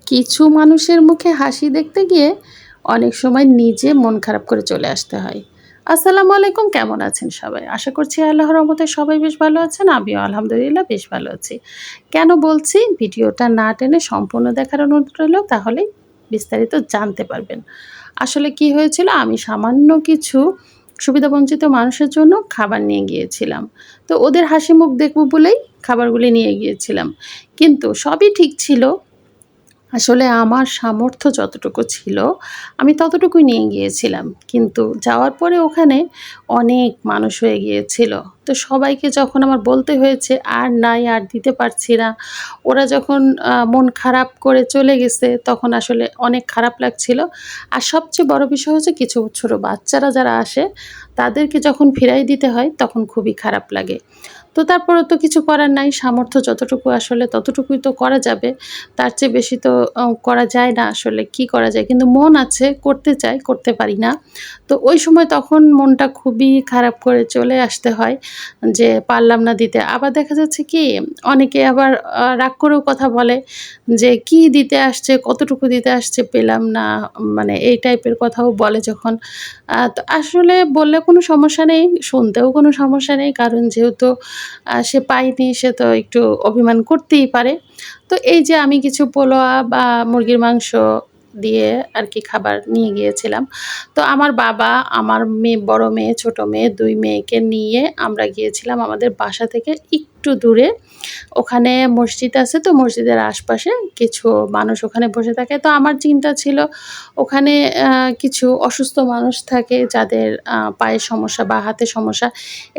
কিছু মানুষের মুখে হাসি দেখতে গিয়ে অনেক সময় নিজে মন খারাপ করে চলে আসতে হয়। আসসালামু আলাইকুম, কেমন আছেন সবাই? আশা করছি আল্লাহর রহমতে সবাই বেশ ভালো আছেন। আমিও আলহামদুলিল্লাহ বেশ ভালো আছি। কেন বলছি, ভিডিওটা না টেনে সম্পূর্ণ দেখার অনুরোধ রইল, তাহলেই বিস্তারিত জানতে পারবেন। আসলে কি হয়েছিল, আমি সামান্য কিছু সুবিধাবঞ্চিত মানুষের জন্য খাবার নিয়ে গিয়েছিলাম। তো ওদের হাসি মুখ দেখব বলেই খাবারগুলি নিয়ে গিয়েছিলাম। কিন্তু সবই ঠিক ছিল। আসলে আমার সামর্থ্য যতটুকু ছিল আমি ততটুকুই নিয়ে গিয়েছিলাম। কিন্তু যাওয়ার পরে ওখানে অনেক মানুষ হয়ে গিয়েছিল। তো সবাইকে যখন আমার বলতে হয়েছে আর নাই, আর দিতে পারছি না। ওরা যখন মন খারাপ করে চলে গেছে তখন আসলে অনেক খারাপ লাগছিল। আর সবচেয়ে বড় বিষয় হচ্ছে কিছু ছোট বাচ্চারা যারা আসে তাদেরকে যখন ফিরাই দিতে হয় তখন খুবই খারাপ লাগে। তো তারপরেও তো কিছু করার নাই। সামর্থ্য যতটুকু আসলে ততটুকুই তো করা যাবে। তার চেয়ে বেশি তো করা যায় না আসলে। কি করা যায়? কিন্তু মন আছে, করতে চাই, করতে পারি না। তো ওই সময় তখন মনটা খুবই খারাপ করে চলে আসতে হয় যে পারলাম না দিতে। আবার দেখা যাচ্ছে কি, অনেকে আবার রাগ করেও কথা বলে যে, "কি দিতে আসছে? কতটুকু দিতে আসছে? পেলাম না।" মানে এই টাইপের কথাও বলে যখন। তো আসলে বললে কোনো সমস্যা নেই, শুনতেও কোনো সমস্যা নেই। কারণ যেহেতু সে পায়নি, সে তো একটু অভিমান করতেই পারে। তো এই যে আমি কিছু পোলোয়া বা মুরগির মাংস দিয়ে আরকি খাবার নিয়ে গিয়েছিলাম। তো আমার বাবা, আমার মেয়ে, বড় মেয়ে, ছোট মেয়ে ২ মেয়েকে নিয়ে আমরা গিয়েছিলাম আমাদের বাসা থেকে একটু দূরে। ওখানে মসজিদ আছে, তো মসজিদের আশপাশে কিছু মানুষ ওখানে বসে থাকে। তো আমার চিন্তা ছিল ওখানে কিছু অসুস্থ মানুষ থাকে যাদের পায়ের সমস্যা বা হাতের সমস্যা।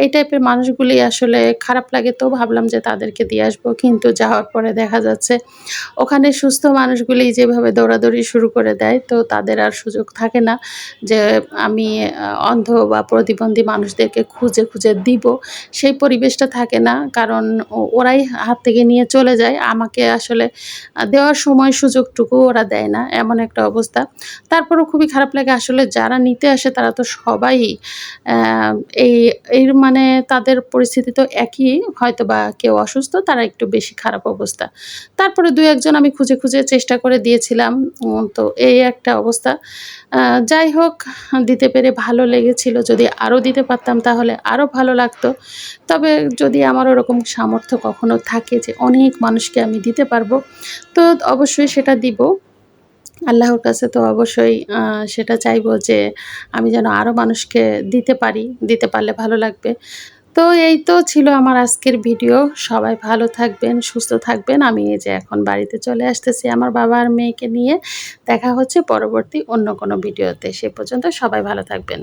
এই টাইপের মানুষগুলি আসলে খারাপ লাগে, তো ভাবলাম যে তাদেরকে দিয়ে আসবো। কিন্তু যাওয়ার পরে দেখা যাচ্ছে ওখানে সুস্থ মানুষগুলি যেভাবে দৌড়াদৌড়ি শুরু করে দেয়, তো তাদের আর সুযোগ থাকে না যে আমি অন্ধ বা প্রতিবন্ধী মানুষদেরকে খুঁজে, খুঁজে দিব। সেই পরিবেশটা থাকে না। কারণ ওরাই হাত থেকে নিয়ে চলে যায়। আমাকে আসলে দেওয়ার সময় সুযোগটুকু ওরা দেয় না। এমন একটা অবস্থা। তারপরেও খুবই খারাপ লাগে। আসলে যারা নিতে আসে তারা তো সবাই অ্যা এই এর মানে তাদের পরিস্থিতি তো একই। হয়তোবা কেউ অসুস্থ, তারা একটু বেশি খারাপ অবস্থা। তারপরে ২-১ জন আমি খুঁজে, খুঁজে চেষ্টা করে দিয়েছিলাম। তো এই একটা অবস্থা। আ যাই হোক, দিতে পেরে ভালো লেগেছিল। যদি আরও দিতে পারতাম তাহলে আরও ভালো লাগতো। তবে যদি আমার ওরকম সামর্থ্য কখনো থাকে যে অনেক মানুষকে আমি দিতে পারবো, তো অবশ্যই সেটা দিব। আল্লাহর কাছে তো অবশ্যই সেটা চাইবো যে আমি যেন আরও মানুষকে দিতে পারি। দিতে পারলে ভালো লাগবে। তো এই তো ছিল আমার আজকের ভিডিও। সবাই ভালো থাকবেন, সুস্থ থাকবেন। আমি এই যে এখন বাড়িতে চলে আসতেছি আমার বাবা আর মেয়েকে নিয়ে। দেখা হচ্ছে পরবর্তী অন্য কোনো ভিডিওতে। সে পর্যন্ত সবাই ভালো থাকবেন।